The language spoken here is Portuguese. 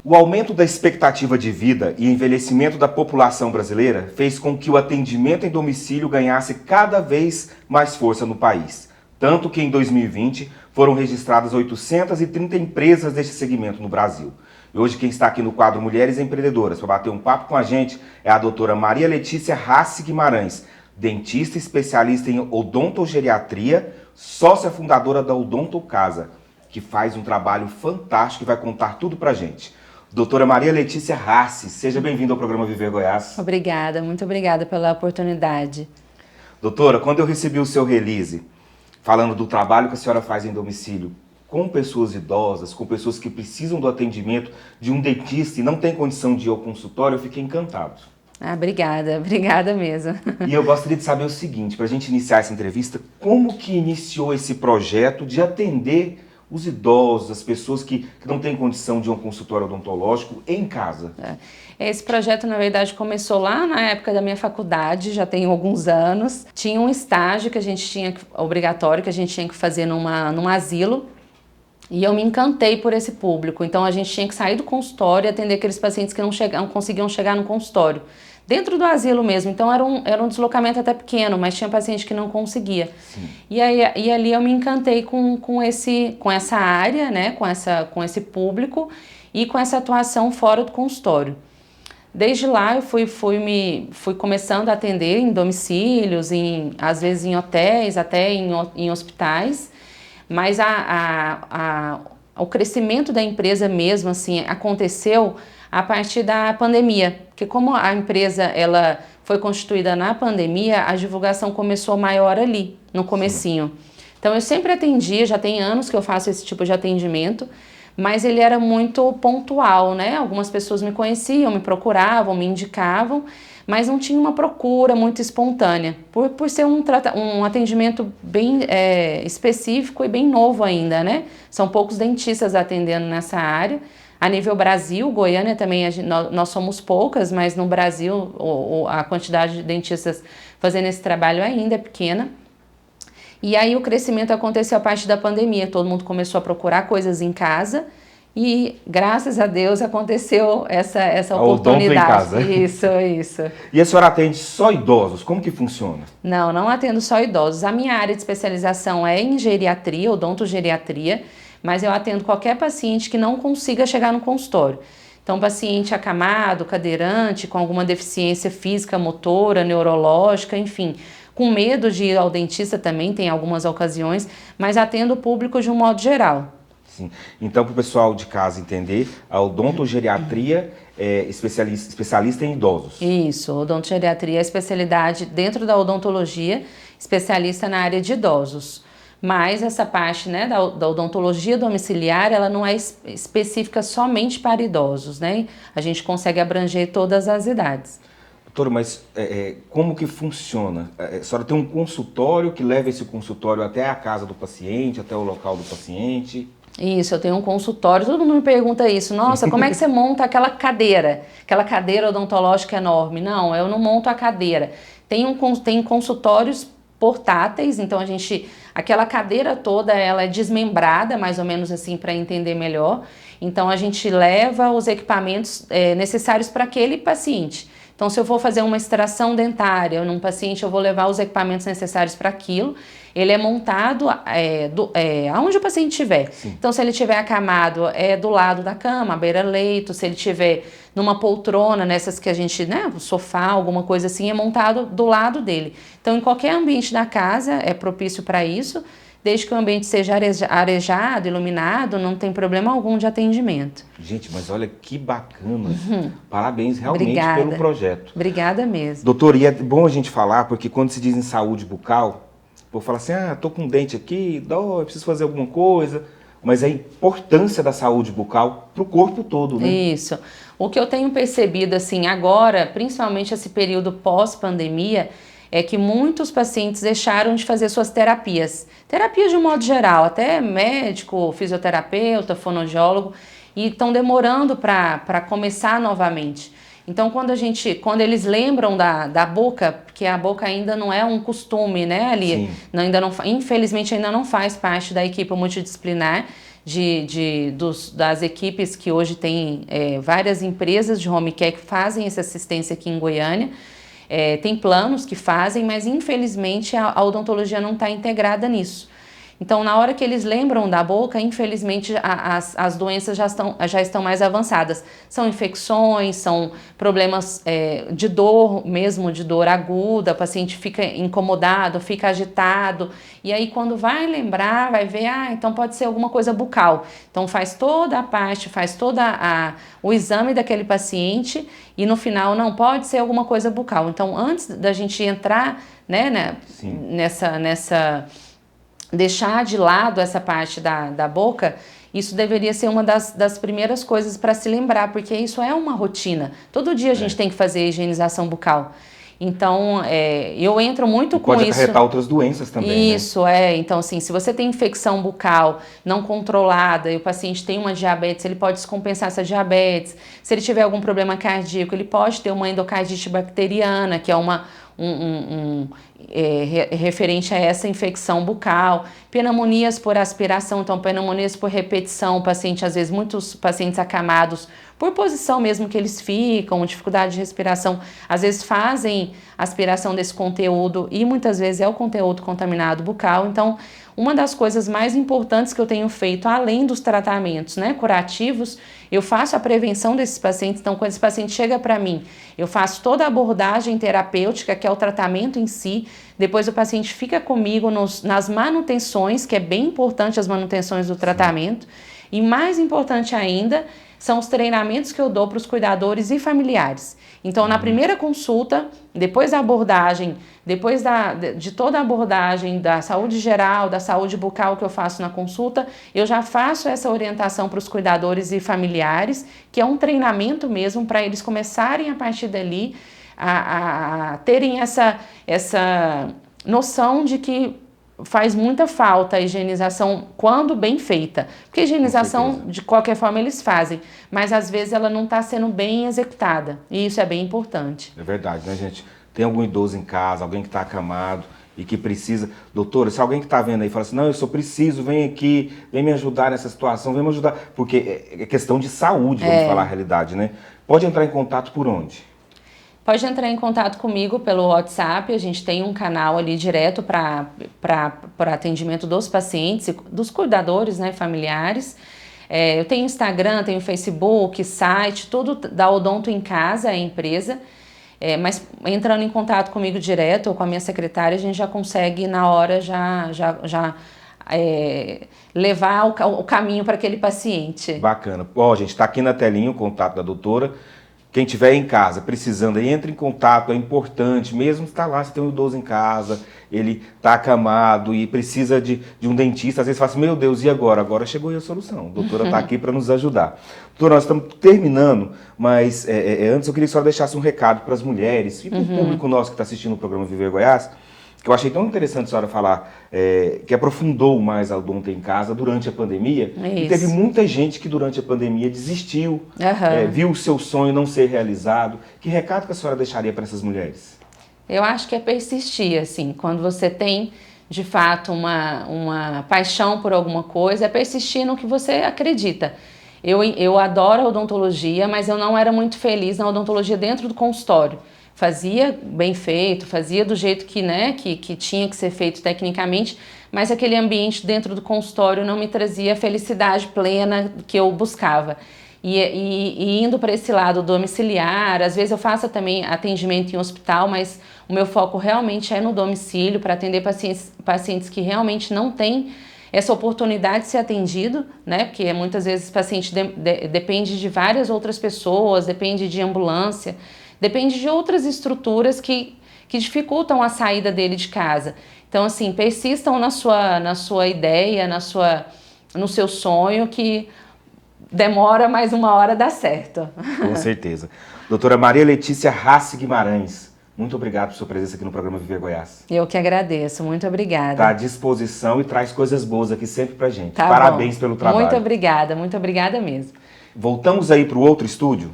O aumento da expectativa de vida e envelhecimento da população brasileira fez com que o atendimento em domicílio ganhasse cada vez mais força no país. Tanto que em 2020 foram registradas 830 empresas deste segmento no Brasil. E hoje quem está aqui no quadro Mulheres Empreendedoras para bater um papo com a gente é a doutora Maria Letícia Rassi Guimarães, dentista especialista em odontogeriatria, sócia fundadora da Odonto Casa, que faz um trabalho fantástico e vai contar tudo pra gente. Doutora Maria Letícia Rassi, seja bem-vinda ao programa Viver Goiás. Obrigada, muito obrigada pela oportunidade. Doutora, quando eu recebi o seu release, falando do trabalho que a senhora faz em domicílio, com pessoas idosas, com pessoas que precisam do atendimento de um dentista e não tem condição de ir ao consultório, eu fiquei encantado. Obrigada mesmo. E eu gostaria de saber o seguinte, para a gente iniciar essa entrevista, como que iniciou esse projeto de atender os idosos, as pessoas que não têm condição de ir a um consultório odontológico em casa? Esse projeto, na verdade, começou lá na época da minha faculdade, já tem alguns anos. Tinha um estágio que a gente tinha, obrigatório, que a gente tinha que fazer num asilo. E eu me encantei por esse público. Então a gente tinha que sair do consultório e atender aqueles pacientes que não conseguiam chegar no consultório. Dentro do asilo mesmo. Então era um deslocamento até pequeno, mas tinha paciente que não conseguia. E ali eu me encantei com essa área, né? Com esse público e com essa atuação fora do consultório. Desde lá eu fui começando a atender em domicílios, às vezes em hotéis, até em hospitais. Mas o crescimento da empresa mesmo, assim, aconteceu a partir da pandemia. Porque como a empresa ela foi constituída na pandemia, a divulgação começou maior ali, no comecinho. Então eu sempre atendi, já tem anos que eu faço esse tipo de atendimento, mas ele era muito pontual, né? Algumas pessoas me conheciam, me procuravam, me indicavam, mas não tinha uma procura muito espontânea, por ser um atendimento bem específico e bem novo ainda, né? São poucos dentistas atendendo nessa área. A nível Brasil, Goiânia também, nós somos poucas, mas no Brasil a quantidade de dentistas fazendo esse trabalho ainda é pequena. E aí o crescimento aconteceu a partir da pandemia, todo mundo começou a procurar coisas em casa. E, graças a Deus, aconteceu essa oportunidade. Odonto em casa. Isso. E a senhora atende só idosos? Como que funciona? Não atendo só idosos. A minha área de especialização é em geriatria, odontogeriatria, mas eu atendo qualquer paciente que não consiga chegar no consultório. Então, paciente acamado, cadeirante, com alguma deficiência física, motora, neurológica, enfim, com medo de ir ao dentista também, tem algumas ocasiões, mas atendo o público de um modo geral. Sim. Então, para o pessoal de casa entender, a odontogeriatria é especialista em idosos. Isso, odontogeriatria é a especialidade dentro da odontologia, especialista na área de idosos. Mas essa parte, né, da odontologia domiciliar, ela não é específica somente para idosos, né? A gente consegue abranger todas as idades. Doutora, mas como que funciona? A senhora tem um consultório que leva esse consultório até a casa do paciente, até o local do paciente? Isso, eu tenho um consultório, todo mundo me pergunta isso. Nossa, como é que você monta aquela cadeira odontológica enorme? Não, eu não monto a cadeira. Tem consultórios portáteis, então aquela cadeira toda ela é desmembrada, mais ou menos assim, para entender melhor. Então a gente leva os equipamentos necessários para aquele paciente. Então, se eu vou fazer uma extração dentária num paciente, eu vou levar os equipamentos necessários para aquilo. Ele é montado aonde o paciente estiver. Sim. Então, se ele estiver acamado, é do lado da cama, à beira-leito. Se ele estiver numa poltrona, nessas que a gente, né, sofá, alguma coisa assim, é montado do lado dele. Então, em qualquer ambiente da casa é propício para isso. Desde que o ambiente seja arejado, iluminado, não tem problema algum de atendimento. Gente, mas olha que bacana. Parabéns realmente Obrigada. Pelo projeto. Obrigada mesmo. Doutor, e é bom a gente falar, porque quando se diz em saúde bucal, vou falar assim, tô com um dente aqui, eu preciso fazer alguma coisa, mas a importância da saúde bucal para o corpo todo, né? Isso. O que eu tenho percebido, assim, agora, principalmente esse período pós-pandemia, é que muitos pacientes deixaram de fazer suas terapias. Terapias de um modo geral, até médico, fisioterapeuta, fonoaudiólogo, e estão demorando para começar novamente. Então, quando eles lembram da boca, porque a boca ainda não é um costume, né, ali, infelizmente ainda não faz parte da equipe multidisciplinar das equipes que hoje tem várias empresas de home care que fazem essa assistência aqui em Goiânia. Tem planos que fazem, mas infelizmente a odontologia não está integrada nisso. Então, na hora que eles lembram da boca, infelizmente as doenças já estão mais avançadas. São infecções, são problemas de dor mesmo, de dor aguda, o paciente fica incomodado, fica agitado. E aí, quando vai lembrar, vai ver, então pode ser alguma coisa bucal. Então, faz toda a parte, faz o exame daquele paciente e no final não pode ser alguma coisa bucal. Então, antes da gente entrar, né, nessa deixar de lado essa parte da boca, isso deveria ser uma das primeiras coisas para se lembrar, porque isso é uma rotina. Todo dia a gente tem que fazer higienização bucal. Então, eu entro muito com isso. Pode acarretar outras doenças também, Isso, né? Então, assim, se você tem infecção bucal não controlada e o paciente tem uma diabetes, ele pode descompensar essa diabetes. Se ele tiver algum problema cardíaco, ele pode ter uma endocardite bacteriana, que é referente a essa infecção bucal, pneumonias por aspiração, então pneumonias por repetição, o paciente, às vezes, muitos pacientes acamados, por posição mesmo que eles ficam, dificuldade de respiração, às vezes fazem aspiração desse conteúdo e muitas vezes é o conteúdo contaminado bucal. Então, uma das coisas mais importantes que eu tenho feito, além dos tratamentos, né, curativos, eu faço a prevenção desses pacientes. Então, quando esse paciente chega para mim, eu faço toda a abordagem terapêutica, que é o tratamento em si. Depois o paciente fica comigo nas manutenções, que é bem importante as manutenções do tratamento. E mais importante ainda, são os treinamentos que eu dou para os cuidadores e familiares. Então, na primeira consulta, depois da abordagem, depois de toda a abordagem da saúde geral, da saúde bucal que eu faço na consulta, eu já faço essa orientação para os cuidadores e familiares, que é um treinamento mesmo para eles começarem a partir dali a terem essa noção de que faz muita falta a higienização quando bem feita. Porque a higienização, de qualquer forma, eles fazem, mas às vezes ela não está sendo bem executada. E isso é bem importante. É verdade, né, gente? Tem algum idoso em casa, alguém que está acamado e que precisa... Doutora, se alguém que está vendo aí fala assim, não, eu só preciso, vem aqui, vem me ajudar nessa situação, vem me ajudar. Porque é questão de saúde, vamos falar a realidade, né? Pode entrar em contato por onde? Pode entrar em contato comigo pelo WhatsApp, a gente tem um canal ali direto para atendimento dos pacientes, dos cuidadores, né, familiares. Eu tenho Instagram, tenho Facebook, site, tudo da Odonto em Casa, é a empresa. Mas entrando em contato comigo direto ou com a minha secretária, a gente já consegue na hora levar o caminho para aquele paciente. Bacana. Ó, gente, está aqui na telinha o contato da doutora. Quem estiver em casa precisando, entre em contato, é importante, mesmo se está lá, se tem um idoso em casa, ele está acamado e precisa de um dentista, às vezes fala assim, meu Deus, e agora? Agora chegou aí a solução, a doutora está aqui para nos ajudar. Doutora, nós estamos terminando, mas antes eu queria que a senhora deixasse um recado para as mulheres e para o público nosso que está assistindo o programa Viver Goiás, que eu achei tão interessante a senhora falar, que aprofundou mais a Odonto em Casa durante a pandemia. E teve muita gente que durante a pandemia desistiu, viu o seu sonho não ser realizado. Que recado que a senhora deixaria para essas mulheres? Eu acho que é persistir, assim, quando você tem, de fato, uma paixão por alguma coisa, é persistir no que você acredita. Eu adoro a odontologia, mas eu não era muito feliz na odontologia dentro do consultório. Fazia bem feito, fazia do jeito que tinha que ser feito tecnicamente, mas aquele ambiente dentro do consultório não me trazia a felicidade plena que eu buscava. E indo para esse lado domiciliar, às vezes eu faço também atendimento em hospital, mas o meu foco realmente é no domicílio, para atender pacientes que realmente não têm essa oportunidade de ser atendido, né? Porque muitas vezes o paciente depende de várias outras pessoas, depende de ambulância, depende de outras estruturas que dificultam a saída dele de casa. Então, assim, persistam na sua ideia, no seu sonho, que demora, mas uma hora dá certo. Com certeza. Doutora Maria Letícia Rassi Guimarães, muito obrigado por sua presença aqui no programa Viver Goiás. Eu que agradeço, muito obrigada. Está à disposição e traz coisas boas aqui sempre pra gente. Tá Parabéns bom. Pelo trabalho. Muito obrigada mesmo. Voltamos aí para o outro estúdio.